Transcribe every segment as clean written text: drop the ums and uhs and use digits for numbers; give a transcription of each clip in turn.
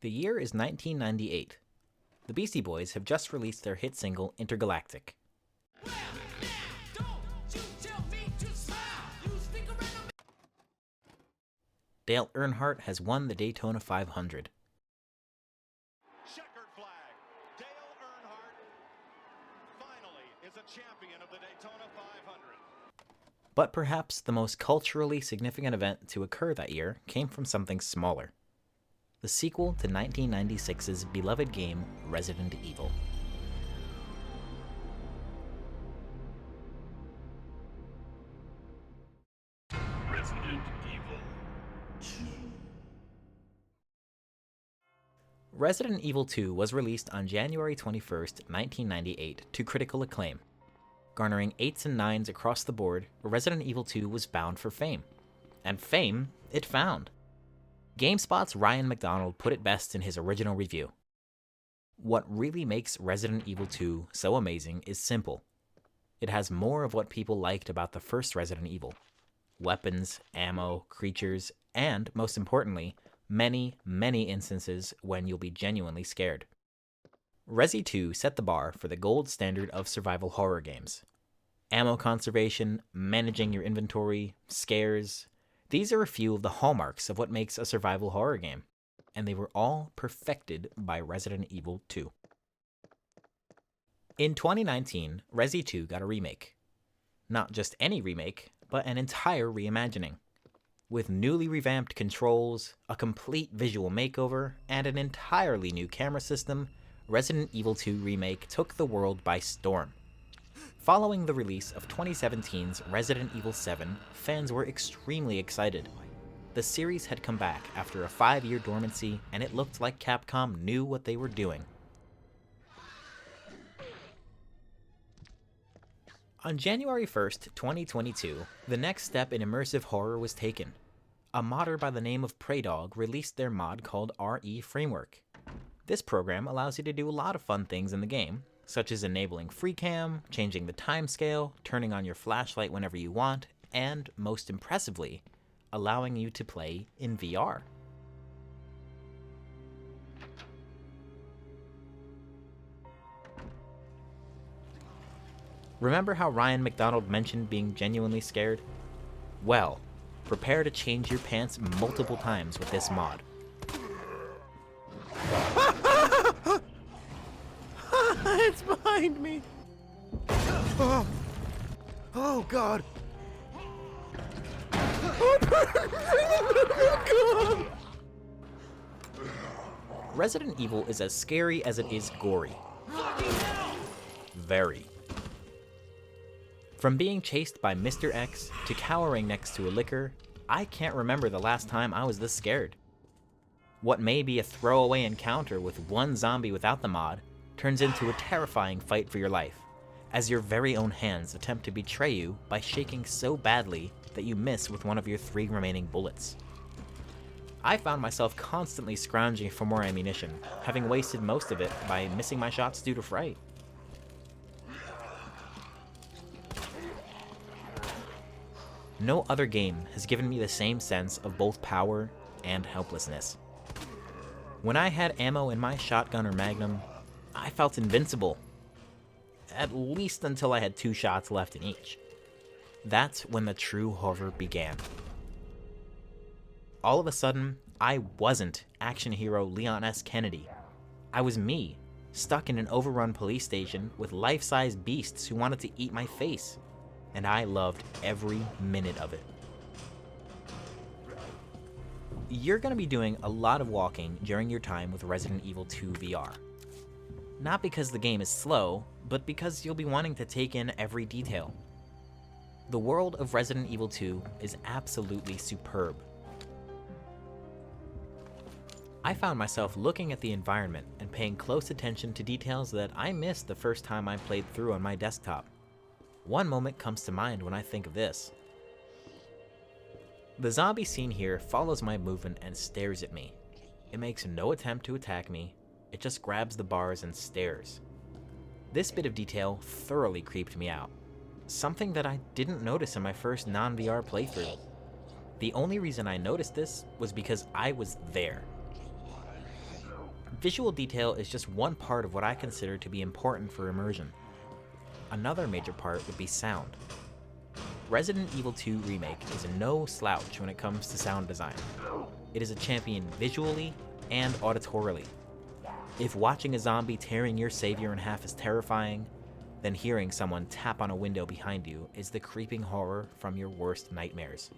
The year is 1998. The Beastie Boys have just released their hit single, Intergalactic. Dale Earnhardt has won the Daytona 500. Checkered flag. Dale Earnhardt finally is a champion of the Daytona 500. But perhaps the most culturally significant event to occur that year came from something smaller. The sequel to 1996's beloved game, Resident Evil. Resident Evil 2. Resident Evil 2 was released on January 21st, 1998 to critical acclaim. Garnering 8s and 9s across the board, Resident Evil 2 was bound for fame. And fame it found. GameSpot's Ryan McDonald put it best in his original review. What really makes Resident Evil 2 so amazing is simple. It has more of what people liked about the first Resident Evil. Weapons, ammo, creatures, and, most importantly, many, many instances when you'll be genuinely scared. Resi 2 set the bar for the gold standard of survival horror games. Ammo conservation, managing your inventory, scares. These are a few of the hallmarks of what makes a survival horror game, and they were all perfected by Resident Evil 2. In 2019, Resi 2 got a remake. Not just any remake, but an entire reimagining. With newly revamped controls, a complete visual makeover, and an entirely new camera system, Resident Evil 2 Remake took the world by storm. Following the release of 2017's Resident Evil 7, fans were extremely excited. The series had come back after a 5-year dormancy, and it looked like Capcom knew what they were doing. On January 1st, 2022, the next step in immersive horror was taken. A modder by the name of Preydog released their mod called RE Framework. This program allows you to do a lot of fun things in the game, such as enabling free cam, changing the timescale, turning on your flashlight whenever you want, and, most impressively, allowing you to play in VR. Remember how Ryan McDonald mentioned being genuinely scared? Well, prepare to change your pants multiple times with this mod. It's behind me! Oh God! Resident Evil is as scary as it is gory. Very. From being chased by Mr. X to cowering next to a liquor, I can't remember the last time I was this scared. What may be a throwaway encounter with one zombie without the mod turns into a terrifying fight for your life, as your very own hands attempt to betray you by shaking so badly that you miss with one of your 3 remaining bullets. I found myself constantly scrounging for more ammunition, having wasted most of it by missing my shots due to fright. No other game has given me the same sense of both power and helplessness. When I had ammo in my shotgun or magnum, I felt invincible. At least until I had 2 shots left in each. That's when the true horror began. All of a sudden, I wasn't action hero Leon S. Kennedy. I was me, stuck in an overrun police station with life-size beasts who wanted to eat my face. And I loved every minute of it. You're going to be doing a lot of walking during your time with Resident Evil 2 VR. Not because the game is slow, but because you'll be wanting to take in every detail. The world of Resident Evil 2 is absolutely superb. I found myself looking at the environment and paying close attention to details that I missed the first time I played through on my desktop. One moment comes to mind when I think of this. The zombie scene here follows my movement and stares at me. It makes no attempt to attack me, it just grabs the bars and stares. This bit of detail thoroughly creeped me out. Something that I didn't notice in my first non-VR playthrough. The only reason I noticed this was because I was there. Visual detail is just one part of what I consider to be important for immersion. Another major part would be sound. Resident Evil 2 Remake is no slouch when it comes to sound design. It is a champion visually and auditorily. If watching a zombie tearing your savior in half is terrifying, then hearing someone tap on a window behind you is the creeping horror from your worst nightmares.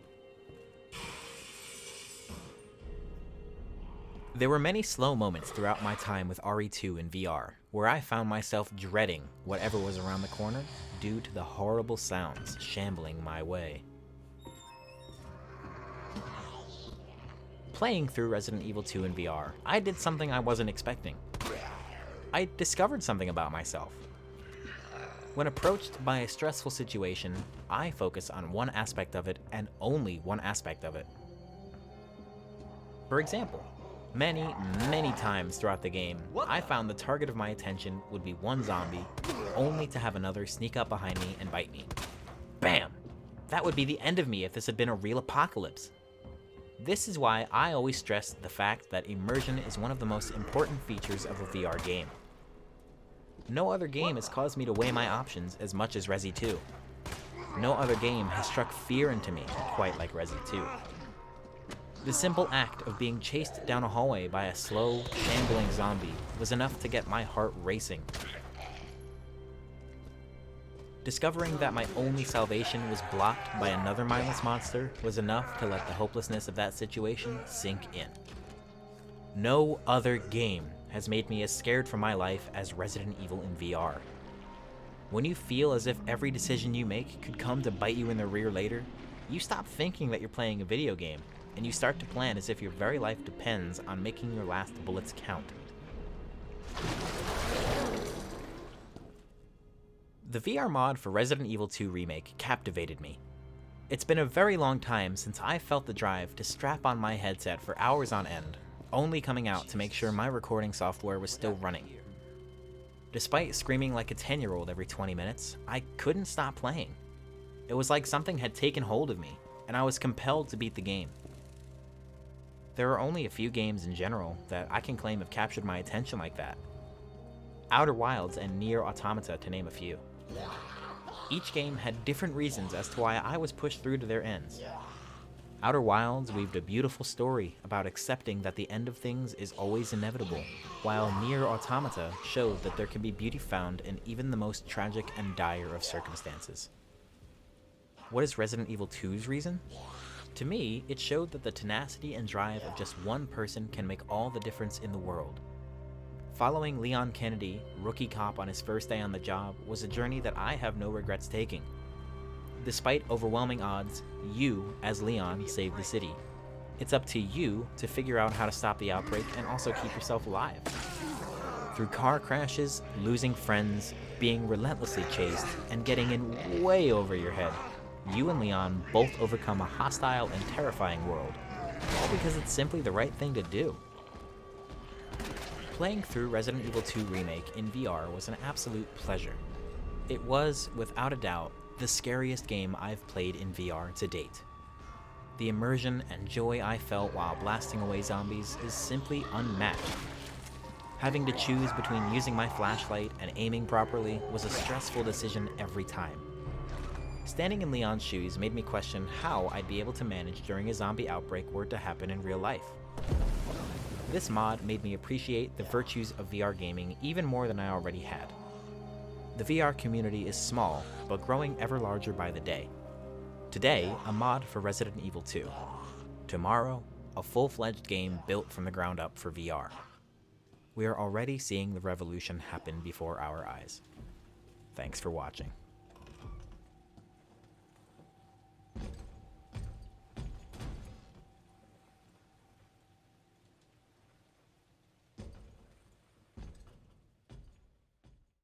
There were many slow moments throughout my time with RE2 in VR, where I found myself dreading whatever was around the corner due to the horrible sounds shambling my way. Playing through Resident Evil 2 in VR, I did something I wasn't expecting. I discovered something about myself. When approached by a stressful situation, I focus on one aspect of it and only one aspect of it. For example, many times throughout the game, I found the target of my attention would be one zombie, only to have another sneak up behind me and bite me. Bam! That would be the end of me if this had been a real apocalypse. This is why I always stress the fact that immersion is one of the most important features of a VR game. No other game has caused me to weigh my options as much as Resi 2. No other game has struck fear into me quite like Resi 2. The simple act of being chased down a hallway by a slow, shambling zombie was enough to get my heart racing. Discovering that my only salvation was blocked by another mindless monster was enough to let the hopelessness of that situation sink in. No other game has made me as scared for my life as Resident Evil in VR. When you feel as if every decision you make could come to bite you in the rear later, you stop thinking that you're playing a video game, and you start to plan as if your very life depends on making your last bullets count. The VR mod for Resident Evil 2 Remake captivated me. It's been a very long time since I felt the drive to strap on my headset for hours on end, only coming out to make sure my recording software was still running. Despite screaming like a 10-year-old every 20 minutes, I couldn't stop playing. It was like something had taken hold of me, and I was compelled to beat the game. There are only a few games in general that I can claim have captured my attention like that. Outer Wilds and Nier Automata to name a few. Each game had different reasons as to why I was pushed through to their ends. Outer Wilds weaved a beautiful story about accepting that the end of things is always inevitable, while Nier Automata showed that there can be beauty found in even the most tragic and dire of circumstances. What is Resident Evil 2's reason? To me, it showed that the tenacity and drive of just one person can make all the difference in the world. Following Leon Kennedy, rookie cop on his first day on the job, was a journey that I have no regrets taking. Despite overwhelming odds, you, as Leon, saved the city. It's up to you to figure out how to stop the outbreak and also keep yourself alive. Through car crashes, losing friends, being relentlessly chased, and getting in way over your head, you and Leon both overcome a hostile and terrifying world, all because it's simply the right thing to do. Playing through Resident Evil 2 Remake in VR was an absolute pleasure. It was, without a doubt, the scariest game I've played in VR to date. The immersion and joy I felt while blasting away zombies is simply unmatched. Having to choose between using my flashlight and aiming properly was a stressful decision every time. Standing in Leon's shoes made me question how I'd be able to manage during a zombie outbreak were to happen in real life. This mod made me appreciate the virtues of VR gaming even more than I already had. The VR community is small, but growing ever larger by the day. Today, a mod for Resident Evil 2. Tomorrow, a full-fledged game built from the ground up for VR. We are already seeing the revolution happen before our eyes. Thanks for watching.